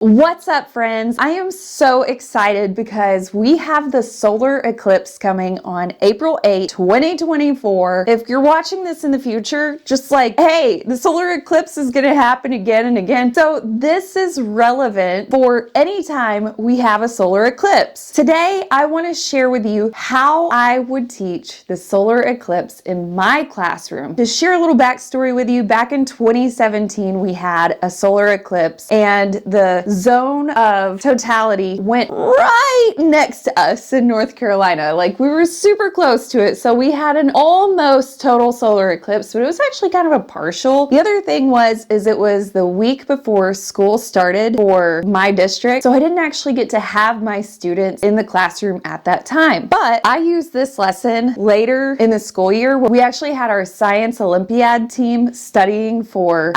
What's up, friends? I am so excited because we have the solar eclipse coming on April 8, 2024. If you're watching this in the future, just like, hey, the solar eclipse is going to happen again and again. So this is relevant for any time we have a solar eclipse. Today, I want to share with you how I would teach the solar eclipse in my classroom. To share a little backstory with you, back in 2017, we had a solar eclipse and the zone of totality went right next to us in North Carolina. Like, we were super close to it. So we had an almost total solar eclipse, but it was actually kind of a partial. The other thing is it was the week before school started for my district. So I didn't actually get to have my students in the classroom at that time. But I used this lesson later in the school year where we actually had our science Olympiad team studying for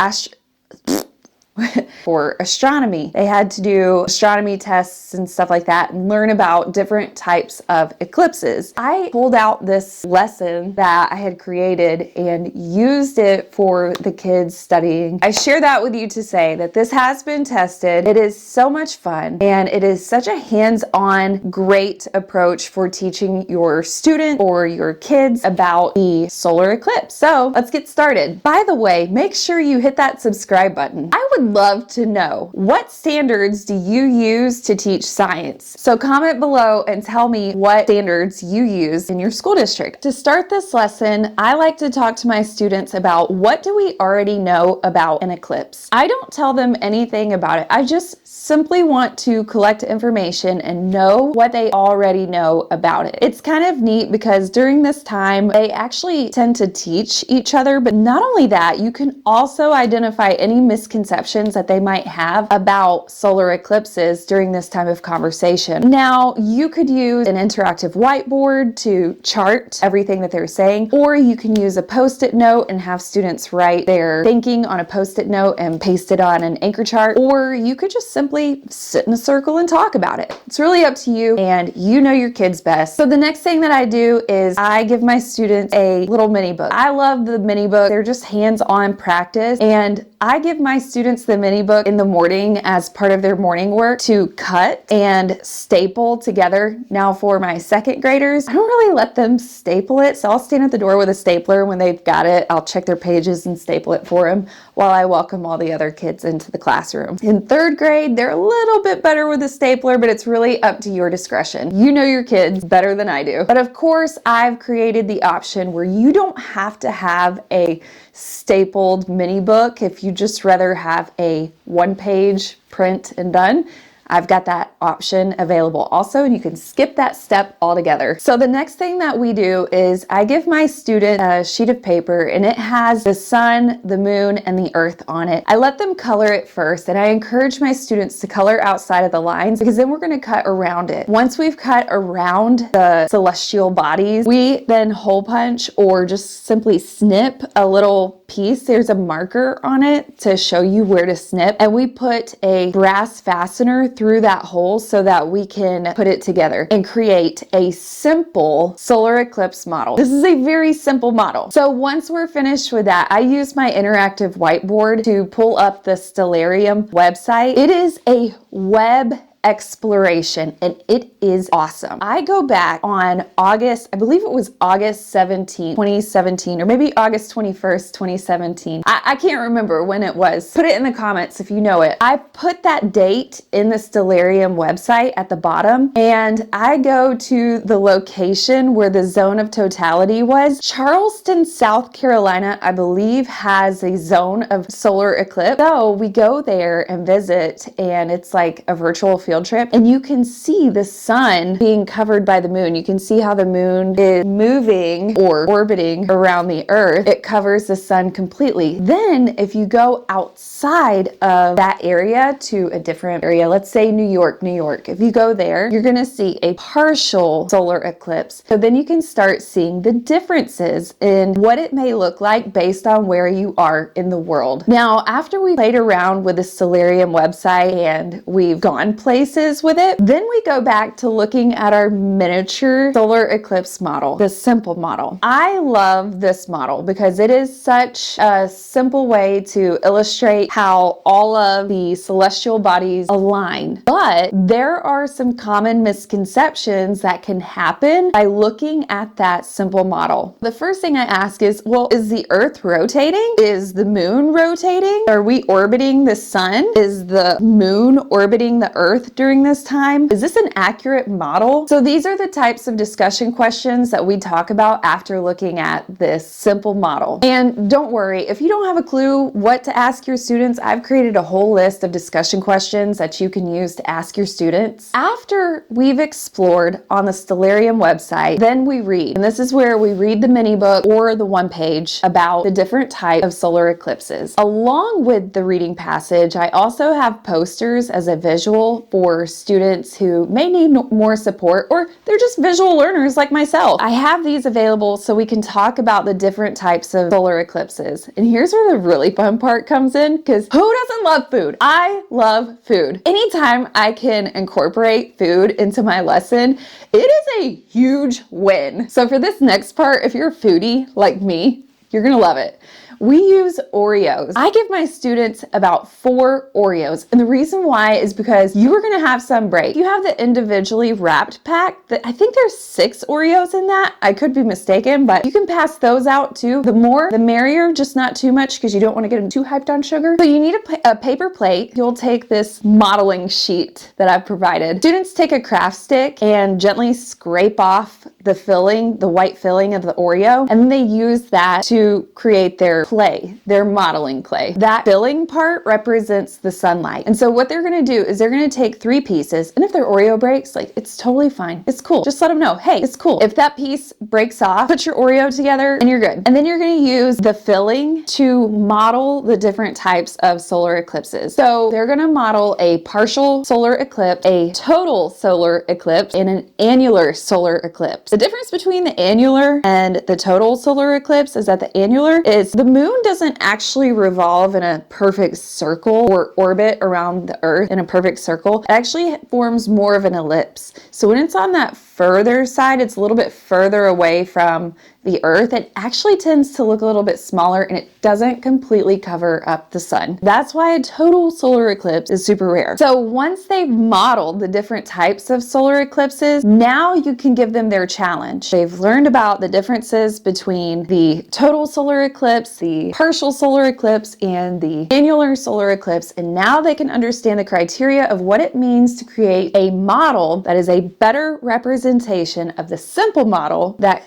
astronomy. They had to do astronomy tests and stuff like that and learn about different types of eclipses. I pulled out this lesson that I had created and used it for the kids studying. I share that with you to say that this has been tested. It is so much fun and it is such a hands-on, great approach for teaching your student or your kids about the solar eclipse. So let's get started. By the way, make sure you hit that subscribe button. I would love to know, what standards do you use to teach science? So comment below and tell me what standards you use in your school district. To start this lesson, I like to talk to my students about what do we already know about an eclipse. I don't tell them anything about it. I just simply want to collect information and know what they already know about it. It's kind of neat because during this time, they actually tend to teach each other, but not only that, you can also identify any misconceptions that they might have about solar eclipses during this time of conversation. Now, you could use an interactive whiteboard to chart everything that they're saying, or you can use a post-it note and have students write their thinking on a post-it note and paste it on an anchor chart, or you could just simply sit in a circle and talk about it. It's really up to you, and you know your kids best. So the next thing that I do is I give my students a little mini book. I love the mini book. They're just hands-on practice, and I give my students the mini book in the morning as part of their morning work to cut and staple together. Now for my second graders, I don't really let them staple it, so I'll stand at the door with a stapler. When they've got it, I'll check their pages and staple it for them while I welcome all the other kids into the classroom. In third grade, they're a little bit better with a stapler, but it's really up to your discretion. You know your kids better than I do. But of course, I've created the option where you don't have to have a stapled mini book if you just rather have a one-page print and done. I've got that option available also, and you can skip that step altogether. So the next thing that we do is I give my student a sheet of paper and it has the sun, the moon, and the earth on it. I let them color it first, and I encourage my students to color outside of the lines because then we're going to cut around it. Once we've cut around the celestial bodies, we then hole punch or just simply snip a little piece. There's a marker on it to show you where to snip, and we put a brass fastener through that hole so that we can put it together and create a simple solar eclipse model. This is a very simple model. So once we're finished with that, I use my interactive whiteboard to pull up the Stellarium website. It is a web exploration and it is awesome. I go back on August, I believe it was August 17, 2017, or maybe August 21st, 2017. I can't remember when it was. Put it in the comments if you know it. I put that date in the Stellarium website at the bottom, and I go to the location where the zone of totality was. Charleston, South Carolina, I believe, has a zone of solar eclipse. So we go there and visit, and it's like a virtual field trip, and you can see the sun being covered by the moon. You can see how the moon is moving or orbiting around the earth. It covers the sun completely. Then if you go outside of that area to a different area, let's say New York, if you go there, you're going to see a partial solar eclipse. So then you can start seeing the differences in what it may look like based on where you are in the world. Now, after we played around with the Stellarium website and we've gone places interfaces with it. Then we go back to looking at our miniature solar eclipse model, the simple model. I love this model because it is such a simple way to illustrate how all of the celestial bodies align. But there are some common misconceptions that can happen by looking at that simple model. The first thing I ask is, well, is the Earth rotating? Is the moon rotating? Are we orbiting the sun? Is the moon orbiting the Earth during this time? Is this an accurate model? So these are the types of discussion questions that we talk about after looking at this simple model. And don't worry, if you don't have a clue what to ask your students, I've created a whole list of discussion questions that you can use to ask your students. After we've explored on the Stellarium website, then we read. And this is where we read the mini book or the one page about the different types of solar eclipses. Along with the reading passage, I also have posters as a visual for students who may need more support, or they're just visual learners like myself. I have these available so we can talk about the different types of solar eclipses. And here's where the really fun part comes in, because who doesn't love food? I love food. Anytime I can incorporate food into my lesson, it is a huge win. So for this next part, if you're a foodie like me, you're gonna love it. We use Oreos. I give my students about 4 Oreos. And the reason why is because you are going to have some break. You have the individually wrapped pack. I think there's 6 Oreos in that. I could be mistaken, but you can pass those out too. The more, the merrier, just not too much because you don't want to get them too hyped on sugar. So you need a paper plate. You'll take this modeling sheet that I've provided. Students take a craft stick and gently scrape off the filling, the white filling of the Oreo, and then they use that to create their clay, their modeling clay. That filling part represents the sunlight. And so what they're going to do is they're going to take 3 pieces, and if their Oreo breaks, like, it's totally fine. It's cool. Just let them know, hey, it's cool. If that piece breaks off, put your Oreo together and you're good. And then you're going to use the filling to model the different types of solar eclipses. So they're going to model a partial solar eclipse, a total solar eclipse, and an annular solar eclipse. The difference between the annular and the total solar eclipse is that the annular is the moon doesn't actually revolve in a perfect circle or orbit around the Earth in a perfect circle. It actually forms more of an ellipse. So when it's on that further side, it's a little bit further away from the Earth. It actually tends to look a little bit smaller and it doesn't completely cover up the sun. That's why a total solar eclipse is super rare. So once they've modeled the different types of solar eclipses, now you can give them their challenge. They've learned about the differences between the total solar eclipse, the partial solar eclipse, and the annular solar eclipse, and now they can understand the criteria of what it means to create a model that is a better representation of the simple model that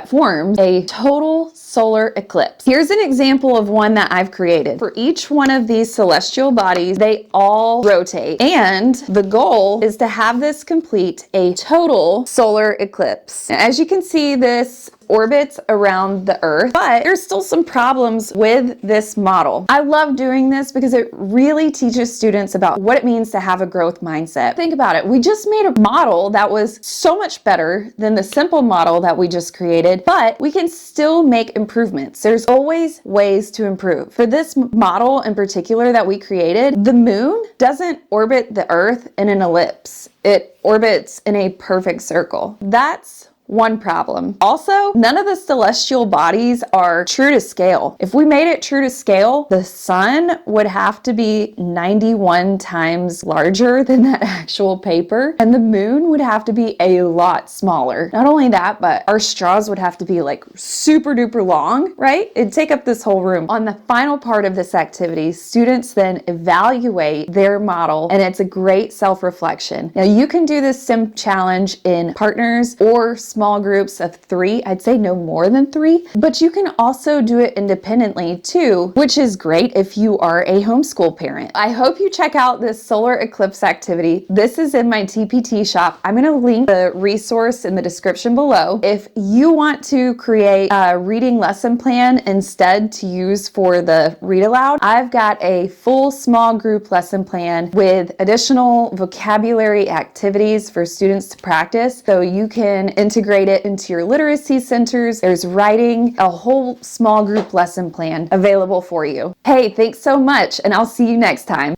forms a total solar eclipse. Here's an example of one that I've created. For each one of these celestial bodies, they all rotate, and the goal is to have this complete a total solar eclipse. Now, as you can see, this orbits around the Earth, but there's still some problems with this model. I love doing this because it really teaches students about what it means to have a growth mindset. Think about it. We just made a model that was so much better than the simple model that we just created, but we can still make improvements. There's always ways to improve. For this model in particular that we created, the moon doesn't orbit the Earth in an ellipse. It orbits in a perfect circle. That's one problem. Also, none of the celestial bodies are true to scale. If we made it true to scale, the sun would have to be 91 times larger than that actual paper, and the moon would have to be a lot smaller. Not only that, but our straws would have to be like super duper long, right? It'd take up this whole room. On the final part of this activity, students then evaluate their model, and it's a great self-reflection. Now, you can do this sim challenge in partners or small groups of 3. I'd say no more than 3, but you can also do it independently too, which is great if you are a homeschool parent. I hope you check out this solar eclipse activity. This is in my TPT shop. I'm going to link the resource in the description below. If you want to create a reading lesson plan instead to use for the read aloud, I've got a full small group lesson plan with additional vocabulary activities for students to practice, so you can integrate it into your literacy centers. There's writing, a whole small group lesson plan available for you. Hey, thanks so much, and I'll see you next time.